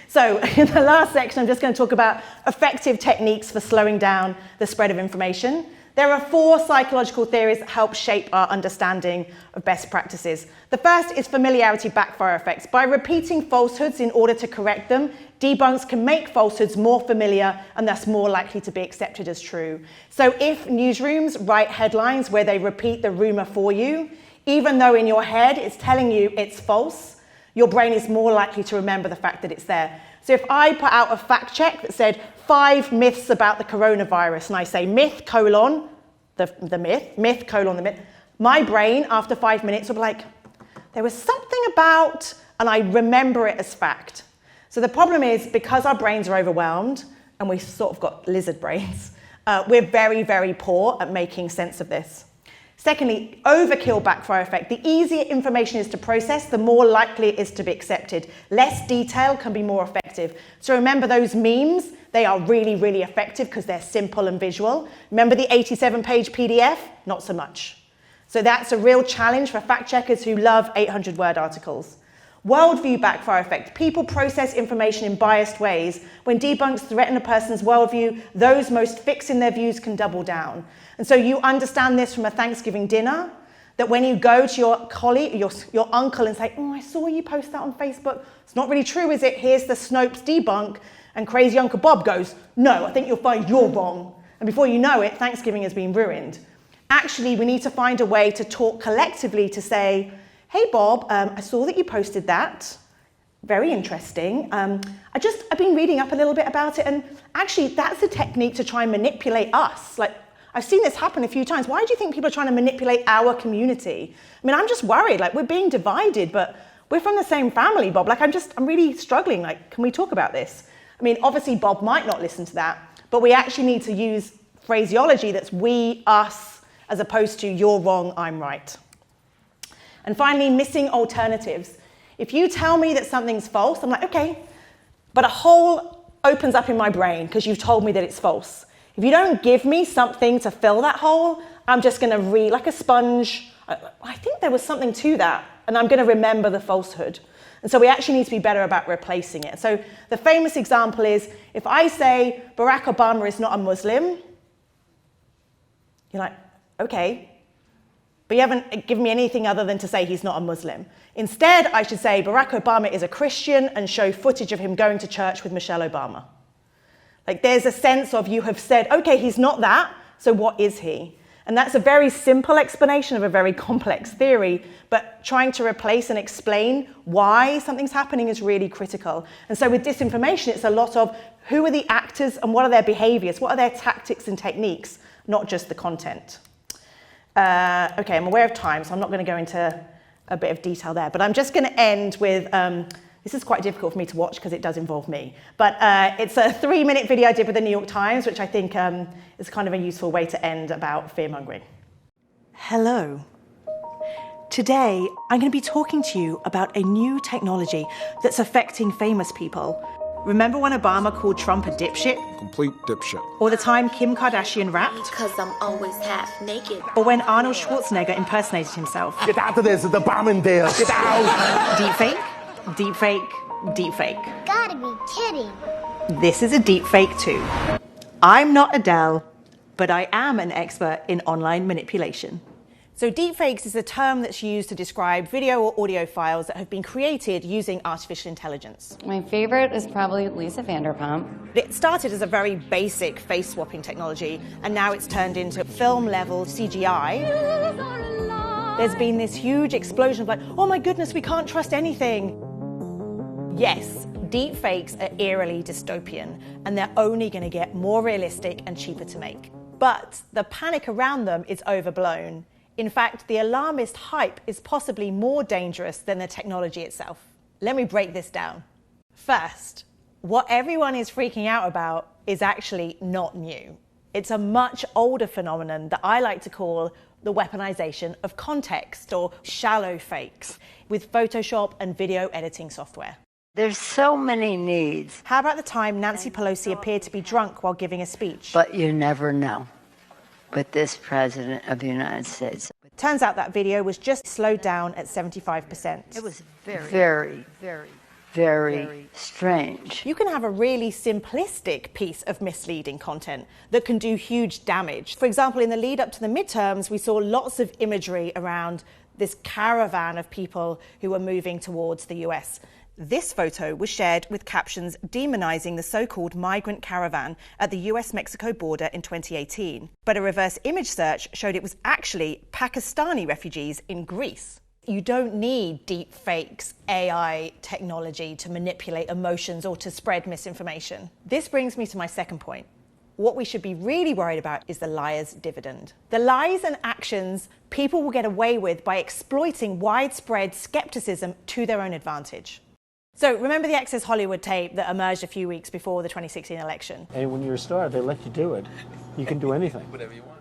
So in the last section, I'm just going to talk about effective techniques for slowing down the spread of information. There are 4 psychological theories that help shape our understanding of best practices. The first is familiarity backfire effects. By repeating falsehoods in order to correct them, debunks can make falsehoods more familiar and thus more likely to be accepted as true. So if newsrooms write headlines where they repeat the rumor for you, even though in your head it's telling you it's false, your brain is more likely to remember the fact that it's there. So if I put out a fact check that said 5 myths about the coronavirus, and I say myth colon the myth, myth colon the myth, my brain after 5 minutes will be like, there was something about, and I remember it as fact. So the problem is, because our brains are overwhelmed, and we've sort of got lizard brains, we're very, very poor at making sense of this. Secondly, overkill backfire effect. The easier information is to process, the more likely it is to be accepted. Less detail can be more effective. So remember those memes, they are really, really effective because they're simple and visual. Remember the 87-page PDF? Not so much. So that's a real challenge for fact checkers who love 800-word articles. Worldview backfire effect. People process information in biased ways. When debunks threaten a person's worldview, those most fixed in their views can double down. And so you understand this from a Thanksgiving dinner, that when you go to your colleague, your uncle, and say, oh, I saw you post that on Facebook. It's not really true, is it? Here's the Snopes debunk. And crazy Uncle Bob goes, no, I think you'll find you're wrong. And before you know it, Thanksgiving has been ruined. Actually, we need to find a way to talk collectively to say, hey, Bob, I saw that you posted that. Very interesting. I've been reading up a little bit about it, and actually that's a technique to try and manipulate us. Like, I've seen this happen a few times. Why do you think people are trying to manipulate our community? I mean, I'm just worried, like, we're being divided, but we're from the same family, Bob. Like, I'm really struggling. Like, can we talk about this? I mean, obviously, Bob might not listen to that, but we actually need to use phraseology that's we, us, as opposed to you're wrong, I'm right. And finally, missing alternatives. If you tell me that something's false, I'm like, okay, but a hole opens up in my brain because you've told me that it's false. If you don't give me something to fill that hole, I'm just going to read like a sponge. I think there was something to that, and I'm going to remember the falsehood. And so we actually need to be better about replacing it. So the famous example is, if I say Barack Obama is not a Muslim, you're like, okay, but you haven't given me anything other than to say he's not a Muslim. Instead, I should say Barack Obama is a Christian and show footage of him going to church with Michelle Obama. Like, there's a sense of you have said, okay, he's not that, so what is he? And that's a very simple explanation of a very complex theory, but trying to replace and explain why something's happening is really critical. And so with disinformation, it's a lot of who are the actors and what are their behaviors? What are their tactics and techniques, not just the content. Okay, I'm aware of time, so I'm not going to go into a bit of detail there, but I'm just going to end with, this is quite difficult for me to watch because it does involve me, but it's a 3-minute video I did with the New York Times, which I think is kind of a useful way to end about fear-mongering. Hello. Today, I'm going to be talking to you about a new technology that's affecting famous people. Remember when Obama called Trump a dipshit? Complete dipshit. Or the time Kim Kardashian rapped? Because I'm always half naked. Or when Arnold Schwarzenegger impersonated himself? Get out of there, there's a bomb in there. Get out! Deepfake, deepfake, deepfake. Gotta be kidding. This is a deepfake too. I'm not Adele, but I am an expert in online manipulation. So deepfakes is a term that's used to describe video or audio files that have been created using artificial intelligence. My favorite is probably Lisa Vanderpump. It started as a very basic face swapping technology, and now it's turned into film-level CGI. There's been this huge explosion of like, oh my goodness, we can't trust anything. Yes, deepfakes are eerily dystopian, and they're only going to get more realistic and cheaper to make. But the panic around them is overblown. In fact, the alarmist hype is possibly more dangerous than the technology itself. Let me break this down. First, what everyone is freaking out about is actually not new. It's a much older phenomenon that I like to call the weaponization of context, or shallow fakes, with Photoshop and video editing software. There's so many needs. How about the time Nancy Pelosi appeared to be drunk while giving a speech? But you never know with this president of the United States. Turns out that video was just slowed down at 75%. It was very strange. You can have a really simplistic piece of misleading content that can do huge damage. For example, in the lead up to the midterms, we saw lots of imagery around this caravan of people who were moving towards the US. This photo was shared with captions demonizing the so-called migrant caravan at the US-Mexico border in 2018. But a reverse image search showed it was actually Pakistani refugees in Greece. You don't need deep fakes, AI technology to manipulate emotions or to spread misinformation. This brings me to my second point. What we should be really worried about is the liar's dividend. The lies and actions people will get away with by exploiting widespread skepticism to their own advantage. So remember the Access Hollywood tape that emerged a few weeks before the 2016 election? And when you're a star, they let you do it. You can do anything.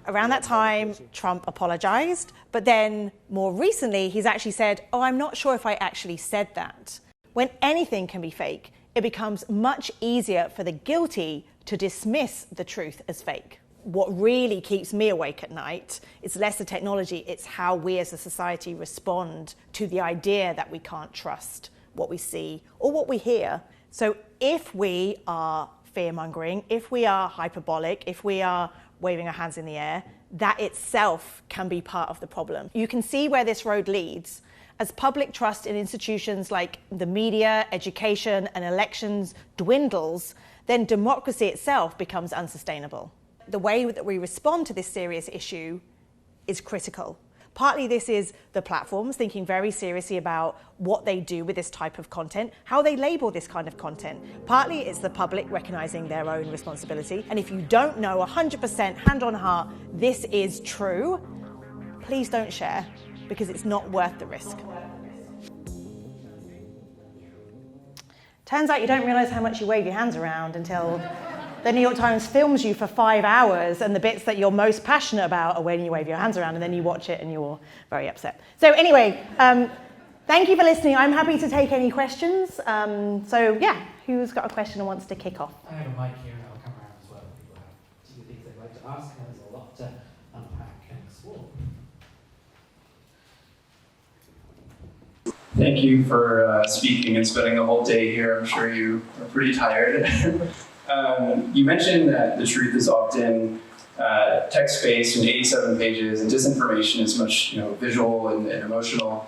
Around that time, Trump apologized, but then more recently, he's actually said, oh, I'm not sure if I actually said that. When anything can be fake, it becomes much easier for the guilty to dismiss the truth as fake. What really keeps me awake at night is less the technology, it's how we as a society respond to the idea that we can't trust what we see or what we hear. So if we are fear-mongering, if we are hyperbolic, if we are waving our hands in the air, that itself can be part of the problem. You can see where this road leads. As public trust in institutions like the media, education, and elections dwindles, then democracy itself becomes unsustainable. The way that we respond to this serious issue is critical. Partly this is the platforms thinking very seriously about what they do with this type of content, how they label this kind of content. Partly it's the public recognizing their own responsibility. And if you don't know 100% hand on heart this is true, please don't share, because it's not worth the risk. Turns out you don't realize how much you wave your hands around until the New York Times films you for 5 hours, and the bits that you're most passionate about are when you wave your hands around, and then you watch it and you're very upset. So anyway, thank you for listening. I'm happy to take any questions. So yeah, who's got a question and wants to kick off? I have a mic here and I'll come around as well. People have a few things they'd like to ask, and there's a lot to unpack and explore. Thank you for speaking and spending the whole day here. I'm sure you are pretty tired. You mentioned that the truth is often text-based and 87 pages, and disinformation is much visual and emotional.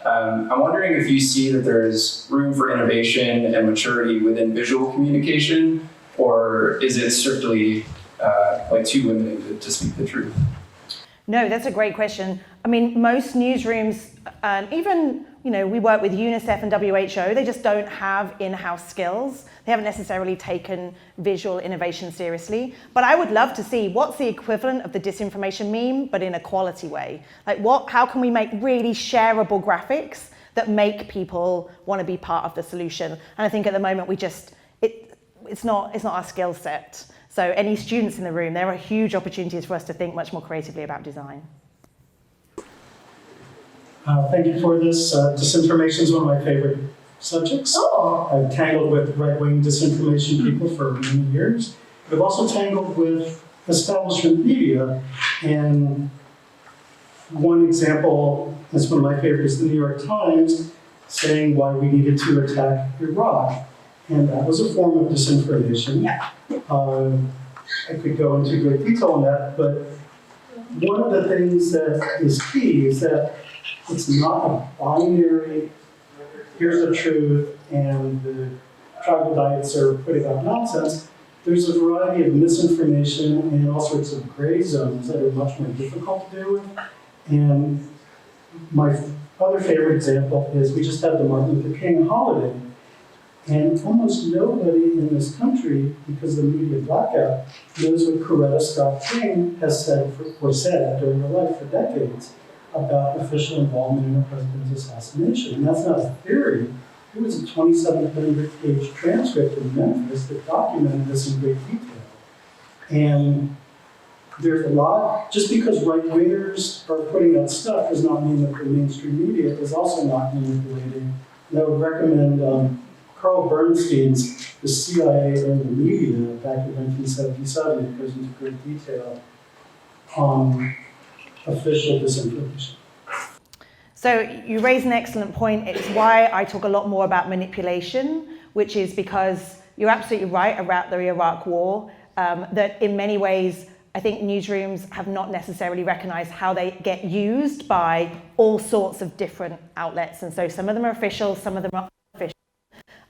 I'm wondering if you see that there's room for innovation and maturity within visual communication, or is it strictly too limiting to speak the truth? No, that's a great question. I mean, most newsrooms, even we work with UNICEF and WHO, they just don't have in-house skills. They haven't necessarily taken visual innovation seriously. But I would love to see what's the equivalent of the disinformation meme, but in a quality way. Like how can we make really shareable graphics that make people want to be part of the solution? And I think at the moment it's not our skill set. So any students in the room, there are huge opportunities for us to think much more creatively about design. Thank you for this. Disinformation is one of my favorite subjects. Oh. I've tangled with right-wing disinformation people for many years. But I've also tangled with establishment media. And one example, that's one of my favorites, the New York Times, saying why we needed to attack Iraq. And that was a form of disinformation. Yeah. I could go into great detail on that, but one of the things that is key is that it's not a binary, here's the truth, and the tribal diets are putting out nonsense. There's a variety of misinformation and all sorts of gray zones that are much more difficult to deal with. And my other favorite example is we just had the Martin Luther King holiday. And almost nobody in this country, because of the media blackout, knows what Coretta Scott King has said or said during her life for decades about official involvement in the president's assassination. And that's not a theory. It was a 2,700-page transcript in Memphis that documented this in great detail. And there's a lot, just because right-wingers are putting out stuff does not mean that the mainstream media is also not manipulating. And I would recommend Carl Bernstein's The CIA and the Media back in 1977. It goes into great detail on official disinformation. So you raise an excellent point. It's why I talk a lot more about manipulation, which is because you're absolutely right about the Iraq War, that in many ways, I think newsrooms have not necessarily recognized how they get used by all sorts of different outlets. And so some of them are official, some of them are unofficial.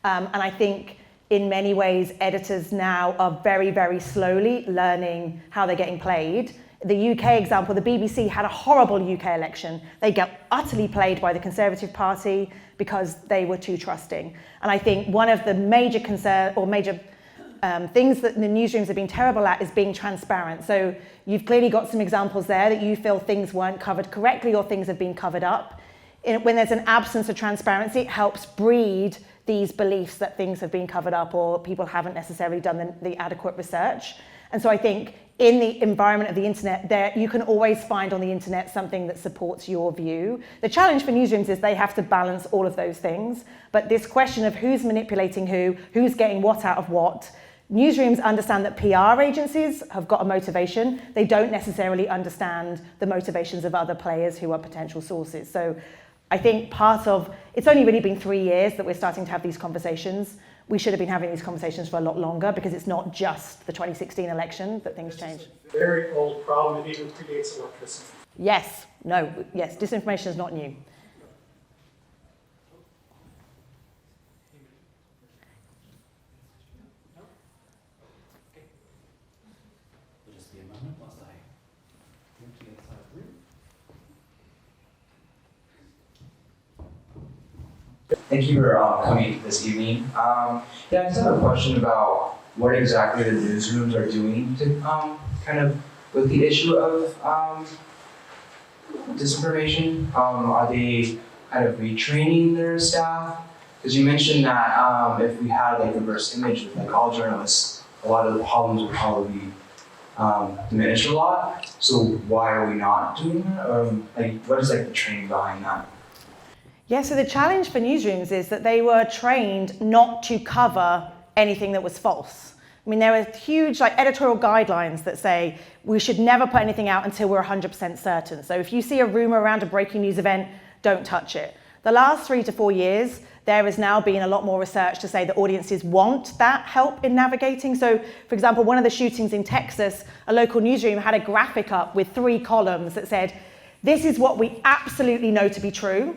And I think in many ways, editors now are very, very slowly learning how they're getting played. The UK example, the BBC had a horrible UK election. They got utterly played by the Conservative Party because they were too trusting. And I think one of the major things that the newsrooms have been terrible at is being transparent. So you've clearly got some examples there that you feel things weren't covered correctly or things have been covered up. When there's an absence of transparency, it helps breed these beliefs that things have been covered up or people haven't necessarily done the adequate research. And so I think in the environment of the internet, you can always find on the internet something that supports your view. The challenge for newsrooms is they have to balance all of those things. But this question of who's manipulating who's getting what out of what, newsrooms understand that PR agencies have got a motivation. They don't necessarily understand the motivations of other players who are potential sources. So I think it's only really been 3 years that we're starting to have these conversations. We should have been having these conversations for a lot longer because it's not just the 2016 election that things change. It's a very old problem. It even predates electricity. Yes, disinformation is not new. Thank you for coming this evening. I just have a question about what exactly the newsrooms are doing to kind of with the issue of disinformation. Are they kind of retraining their staff? Because you mentioned that if we had like reverse image with like all journalists, a lot of the problems would probably be diminished a lot. So why are we not doing that? What is like the training behind that? Yeah, so the challenge for newsrooms is that they were trained not to cover anything that was false. I mean, there are huge editorial guidelines that say we should never put anything out until we're 100% certain. So if you see a rumor around a breaking news event, don't touch it. The last 3 to 4 years, there has now been a lot more research to say that audiences want that help in navigating. So, for example, one of the shootings in Texas, a local newsroom had a graphic up with 3 columns that said, this is what we absolutely know to be true.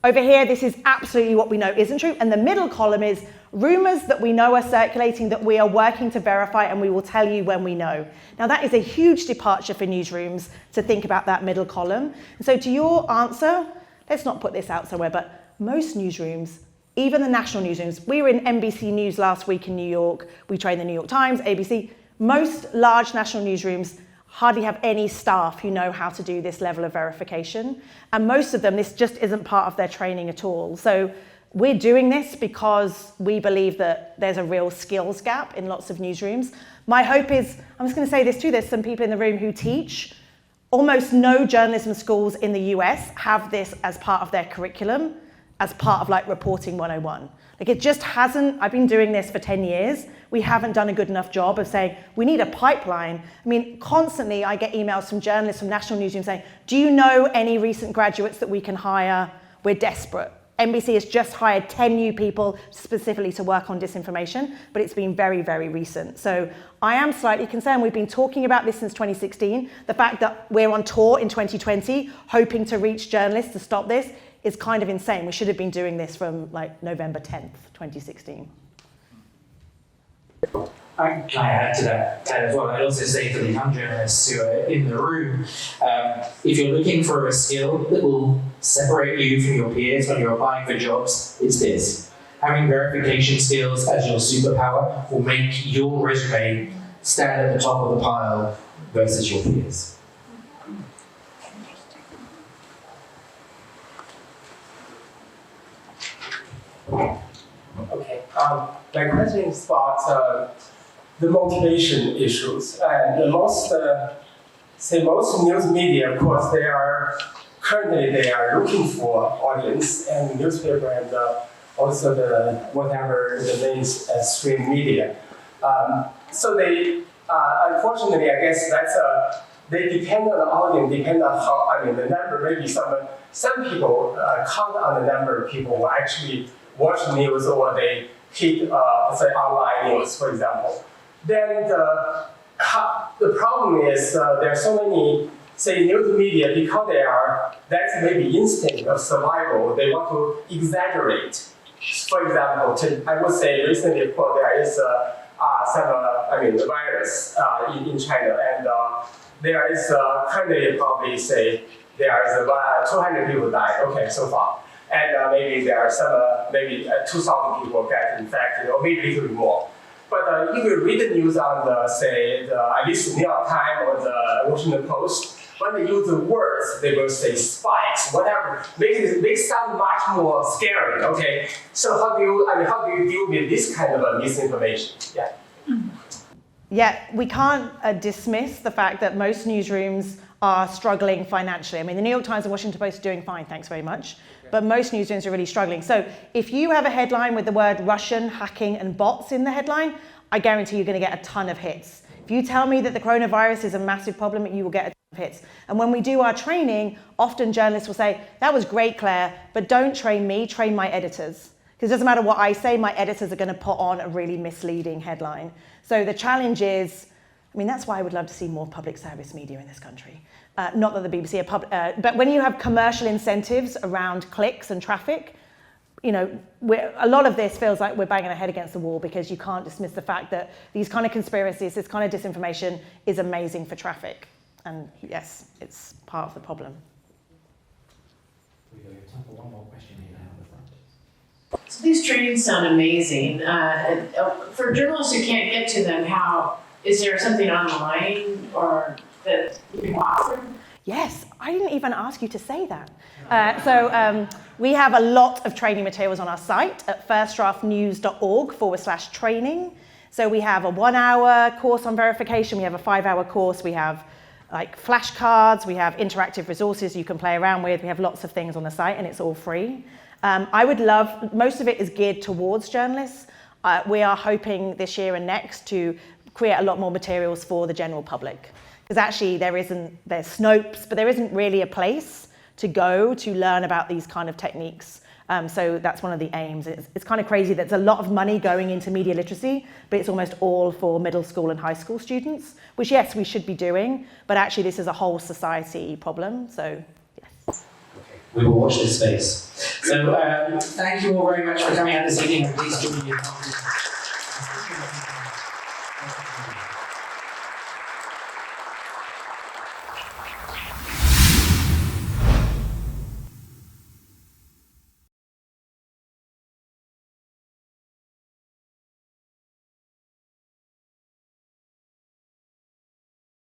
Over here, this is absolutely what we know isn't true. And the middle column is rumors that we know are circulating that we are working to verify and we will tell you when we know. Now, that is a huge departure for newsrooms to think about that middle column. And so to your answer, let's not put this out somewhere, but most newsrooms, even the national newsrooms, we were in NBC News last week in New York. We trained the New York Times, ABC. Most large national newsrooms hardly have any staff who know how to do this level of verification. And most of them, this just isn't part of their training at all. So we're doing this because we believe that there's a real skills gap in lots of newsrooms. My hope is, I'm just going to say this too, there's some people in the room who teach. Almost no journalism schools in the US have this as part of their curriculum, as part of like reporting 101. Like it just hasn't, I've been doing this for 10 years. We haven't done a good enough job of saying, we need a pipeline. I mean, constantly I get emails from journalists from national newsrooms saying, do you know any recent graduates that we can hire? We're desperate. NBC has just hired 10 new people specifically to work on disinformation, but it's been very, very recent. So I am slightly concerned. We've been talking about this since 2016. The fact that we're on tour in 2020, hoping to reach journalists to stop this, is kind of insane. We should have been doing this from like November 10th, 2016. Can I add to that as well? I'd also say for the young journalists who are in the room, if you're looking for a skill that will separate you from your peers when you're applying for jobs, it's this. Having verification skills as your superpower will make your resume stand at the top of the pile versus your peers. Okay. My question is about the motivation issues, and most news media, of course, they are looking for audience, and newspaper and also the mainstream media. So they, unfortunately, I guess they depend on the audience, depend on how, the number, maybe some people count on the number of people who actually watch news or they hit, say, online news, for example. Then the problem is there are so many, say, news media, because that's maybe instinct of survival, they want to exaggerate. For example, I would say recently, of course, there is the virus in China, and there is currently probably say there is 200 people died, okay, so far. And maybe there are some, 2,000 people get infected, or maybe a little bit more. But if you read the news on at least the New York Times or the Washington Post, when they use the words, they will say spikes, whatever. They sound much more scary. Okay, so how do you deal with this kind of misinformation? Yeah. Yeah, we can't dismiss the fact that most newsrooms are struggling financially. I mean, the New York Times and Washington Post are doing fine, thanks very much. But most newsrooms are really struggling. So if you have a headline with the word Russian, hacking, and bots in the headline, I guarantee you're going to get a ton of hits. If you tell me that the coronavirus is a massive problem, you will get a ton of hits. And when we do our training, often journalists will say, that was great, Claire, but don't train me, train my editors. Because it doesn't matter what I say, my editors are going to put on a really misleading headline. So the challenge is, that's why I would love to see more public service media in this country. Not that the BBC are but when you have commercial incentives around clicks and traffic, a lot of this feels like we're banging our head against the wall, because you can't dismiss the fact that these kind of conspiracies, this kind of disinformation is amazing for traffic. And yes, it's part of the problem. We have time for one more question here now in the front. So these trainings sound amazing. For journalists who can't get to them, is there something online or that you can offer? Yes, I didn't even ask you to say that. We have a lot of training materials on our site at firstdraftnews.org/training. So we have a 1-hour course on verification, we have a 5-hour course, we have like flashcards, we have interactive resources you can play around with, we have lots of things on the site, and it's all free. I would love, most of it is geared towards journalists. We are hoping this year and next to create a lot more materials for the general public. Because actually there's Snopes, but there isn't really a place to go to learn about these kind of techniques. So that's one of the aims. It's kind of crazy. There's a lot of money going into media literacy, but it's almost all for middle school and high school students, which yes, we should be doing, but actually this is a whole society problem, so yes. We will watch this space. So thank you all very much for coming out this evening, and please join me in